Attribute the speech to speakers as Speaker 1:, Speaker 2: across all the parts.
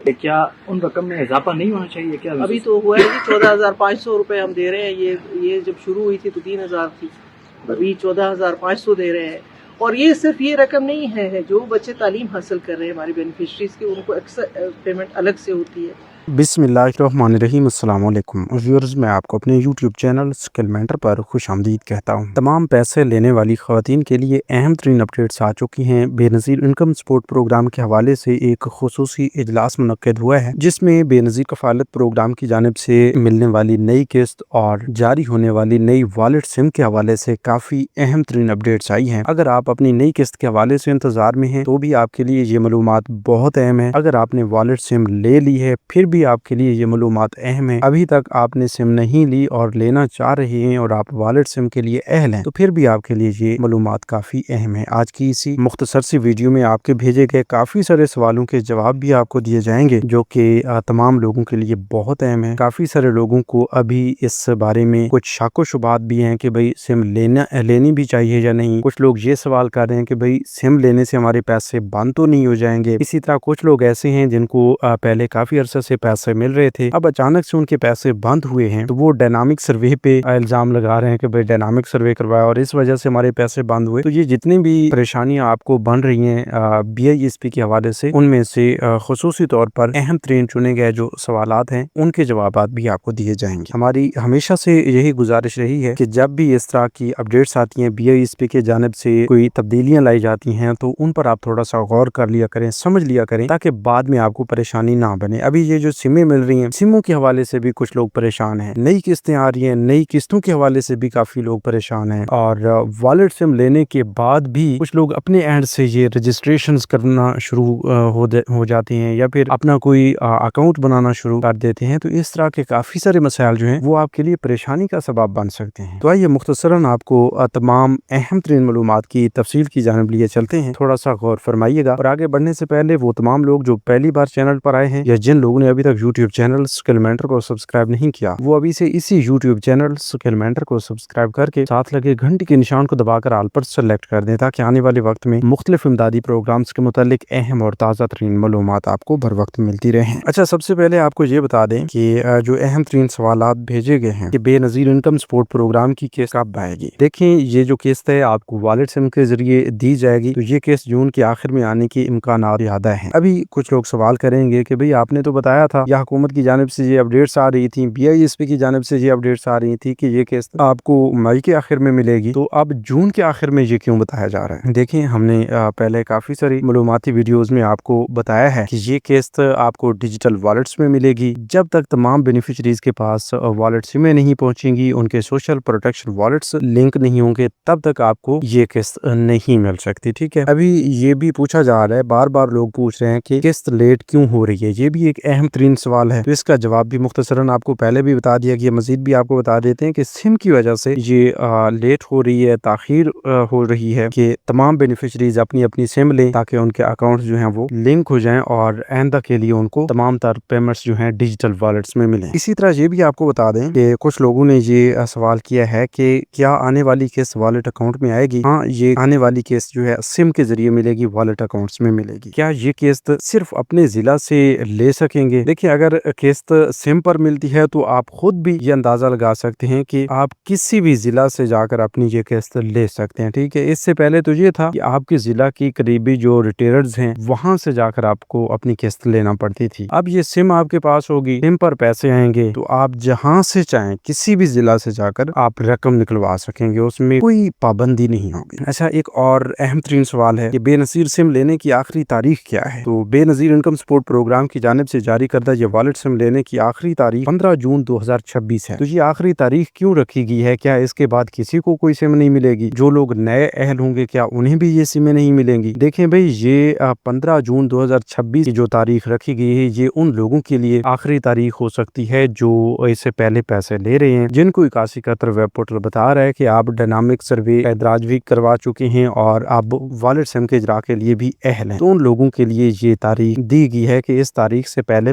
Speaker 1: کیا ان رقم میں اضافہ نہیں ہونا چاہیے کیا؟
Speaker 2: ابھی تو ہوا ہے کہ 14,500 روپے ہم دے رہے ہیں. یہ جب شروع ہوئی تھی تو 3,000 تھی, ابھی 14,500 دے رہے ہیں. اور یہ صرف یہ رقم نہیں ہے, جو بچے تعلیم حاصل کر رہے ہیں ہماری بینیفیشریز کی, ان کو پیمنٹ الگ سے ہوتی ہے.
Speaker 3: بسم اللہ الرحمن الرحیم. السلام علیکم ویورز, میں آپ کو اپنے یوٹیوب چینل اسکل مینٹر پر خوش آمدید کہتا ہوں. تمام پیسے لینے والی خواتین کے لیے اہم ترین اپڈیٹس آ چکی ہیں. بے نظیر انکم سپورٹ پروگرام کے حوالے سے ایک خصوصی اجلاس منعقد ہوا ہے, جس میں بے نظیر کفالت پروگرام کی جانب سے ملنے والی نئی قسط اور جاری ہونے والی نئی والٹ سم کے حوالے سے کافی اہم ترین اپڈیٹس آئی ہیں. اگر آپ اپنی نئی قسط کے حوالے سے انتظار میں ہیں تو بھی آپ کے لیے یہ معلومات بہت اہم ہے. اگر آپ نے والٹ سم لے لی ہے پھر بھی آپ کے لیے یہ معلومات اہم ہے. ابھی تک آپ نے سم نہیں لی اور لینا چاہ رہے ہیں اور آپ والٹ سم کے لیے اہل ہیں تو پھر بھی آپ کے لیے یہ معلومات کافی اہم ہے. آج کی اسی مختصر سی ویڈیو میں آپ کے بھیجے گئے کافی سارے سوالوں کے جواب بھی آپ کو دیے جائیں گے, جو کہ تمام لوگوں کے لیے بہت اہم ہے. کافی سارے لوگوں کو ابھی اس بارے میں کچھ شک و شبہات بھی ہیں کہ بھئی سم لینی بھی چاہیے یا نہیں. کچھ لوگ یہ سوال کر رہے ہیں کہ بھئی سم لینے سے ہمارے پیسے بند تو نہیں ہو جائیں گے. اسی طرح کچھ لوگ ایسے ہیں جن کو پہلے کافی عرصے سے پیسے مل رہے تھے, اب اچانک سے ان کے پیسے بند ہوئے ہیں تو وہ ڈائنامک سروے پہ الزام لگا رہے ہیں کہ بھئی ڈائنامک سروے کروایا اور اس وجہ سے ہمارے پیسے بند ہوئے. تو یہ جتنی بھی پریشانیاں آپ کو بن رہی ہیں بی آئی ایس پی کے حوالے سے, ان میں سے خصوصی طور پر اہم ترین چنے گئے جو سوالات ہیں ان کے جوابات بھی آپ کو دیے جائیں گے. ہماری ہمیشہ سے یہی گزارش رہی ہے کہ جب بھی اس طرح کی اپڈیٹس آتی ہیں بی آئی ایس پی کے جانب سے, کوئی تبدیلیاں لائی جاتی ہیں, تو ان پر آپ تھوڑا سا غور کر لیا کریں, سمجھ لیا کریں, تاکہ بعد میں آپ کو پریشانی نہ بنے. ابھی یہ جو سمیں مل رہی ہیں, سموں کے حوالے سے بھی کچھ لوگ پریشان ہیں. نئی قسطیں آ رہی ہیں, نئی قسطوں کے حوالے سے بھی کافی لوگ پریشان ہیں. اور والٹ سم لینے کے بعد بھی کچھ لوگ اپنے اینڈ سے یہ رجسٹریشنز کرنا شروع ہو جاتے ہیں یا پھر اپنا کوئی اکاؤنٹ بنانا شروع کر دیتے ہیں. تو اس طرح کے کافی سارے مسائل جو ہیں وہ آپ کے لیے پریشانی کا سبب بن سکتے ہیں. تو آئیے مختصراً آپ کو تمام اہم ترین معلومات کی تفصیل کی جانب لیے چلتے ہیں. تھوڑا سا غور فرمائیے گا. اور آگے بڑھنے سے پہلے وہ تمام لوگ جو پہلی بار چینل پر آئے ہیں یا جن لوگوں نے ابھی تک یوٹیوب چینل اسکل مینٹر کو سبسکرائب نہیں کیا, وہ ابھی سے اسی یوٹیوب چینل اسکل مینٹر کو سبسکرائب کر کے ساتھ لگے گھنٹی کے نشان کو دبا کر آل پر سلیکٹ کر دیں, تاکہ آنے والے وقت میں مختلف امدادی پروگرامز کے متعلق اہم اور تازہ ترین معلومات آپ کو بر وقت ملتی رہیں. اچھا, سب سے پہلے آپ کو یہ بتا دیں کہ جو اہم ترین سوالات بھیجے گئے ہیں کہ بے نظیر انکم سپورٹ پروگرام کی قسط کب آئے گی. دیکھیں, یہ جو قسط ہے آپ کو والٹ سم کے ذریعے دی جائے گی, تو یہ قسط جون کے آخر میں آنے کے امکانات زیادہ ہیں. ابھی کچھ لوگ سوال کریں گے کہ بھئی آپ نے تو بتایا تھا, یا حکومت کی جانب سے یہ اپڈیٹس آ رہی تھیں, بی آئی ایس پی کی جانب سے یہ اپڈیٹس آ رہی تھی کہ یہ قسط آپ کو مئی کے آخر میں ملے گی, تو اب جون کے آخر میں یہ کیوں بتایا جا رہا ہے. دیکھیں, ہم نے پہلے کافی ساری معلوماتی ویڈیوز میں آپ کو بتایا ہے کہ یہ قسط آپ کو ڈیجیٹل والٹس میں ملے گی. جب تک تمام بینیفیشریز کے پاس والٹ سمیں نہیں پہنچیں گی, ان کے سوشل پروٹیکشن والٹس لنک نہیں ہوں گے, تب تک آپ کو یہ قسط نہیں مل سکتی. ٹھیک ہے. ابھی یہ بھی پوچھا جا رہا ہے, بار بار لوگ پوچھ رہے ہیں کہ قسط لیٹ کیوں ہو رہی ہے. یہ بھی ایک اہم ترین سوال ہے, تو اس کا جواب بھی مختصراً آپ کو پہلے بھی بتا دیا گیا, مزید بھی آپ کو بتا دیتے ہیں کہ سم کی وجہ سے یہ لیٹ ہو رہی ہے, تاخیر ہو رہی ہے کہ تمام بینیفیشریز اپنی اپنی سم لیں, تاکہ ان کے اکاؤنٹس جو ہیں وہ لنک ہو جائیں اور آئندہ کے لیے ان کو تمام تر پیمنٹس جو ہیں ڈیجیٹل والٹس میں ملیں. اسی طرح یہ بھی آپ کو بتا دیں کہ کچھ لوگوں نے یہ سوال کیا ہے کہ کیا آنے والی قسط والٹ اکاؤنٹ میں آئے گی. ہاں, یہ آنے والی قسط جو ہے سم کے ذریعے ملے گی, والٹ اکاؤنٹس میں ملے گی. کیا یہ قسط صرف اپنے ضلع سے لے سکیں گے. دیکھیں, اگر قسط سم پر ملتی ہے تو آپ خود بھی یہ اندازہ لگا سکتے ہیں کہ آپ کسی بھی ضلع سے جا کر اپنی یہ قسط لے سکتے ہیں. ٹھیک ہے. اس سے پہلے تو یہ تھا کہ آپ کے ضلع کی قریبی جو ریٹیلرز ہیں وہاں سے جا کر آپ کو اپنی قسط لینا پڑتی تھی. اب یہ سم آپ کے پاس ہوگی, سم پر پیسے آئیں گے, تو آپ جہاں سے چاہیں کسی بھی ضلع سے جا کر آپ رقم نکلوا سکیں گے, اس میں کوئی پابندی نہیں ہوگی. اچھا, ایک اور اہم ترین سوال ہے کہ بے نظیر سم لینے کی آخری تاریخ کیا ہے. تو بے نظیر انکم سپورٹ پروگرام کی جانب سے جاری کردہ یہ والٹ سم لینے کی آخری تاریخ 15 جون 2026 ہے. تو یہ آخری تاریخ کیوں رکھی گئی ہے؟ کیا اس کے بعد کسی کو کوئی سم نہیں ملے گی؟ جو لوگ نئے اہل ہوں گے کیا انہیں بھی یہ سمیں نہیں ملیں گی؟ دیکھیں بھئی, یہ 15 جون 2026 کی جو تاریخ رکھی گئی ہے, یہ ان لوگوں کے لیے آخری تاریخ ہو سکتی ہے جو اس سے پہلے پیسے لے رہے ہیں, جن کو 8171 ویب پورٹل بتا رہا ہے کہ آپ ڈائنامک سروے ادراج بھی کروا چکے ہیں اور اب والٹ سم کے اجرا کے لیے بھی اہل ہیں. تو ان لوگوں کے لیے یہ تاریخ دی گئی ہے کہ اس تاریخ سے پہلے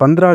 Speaker 3: 15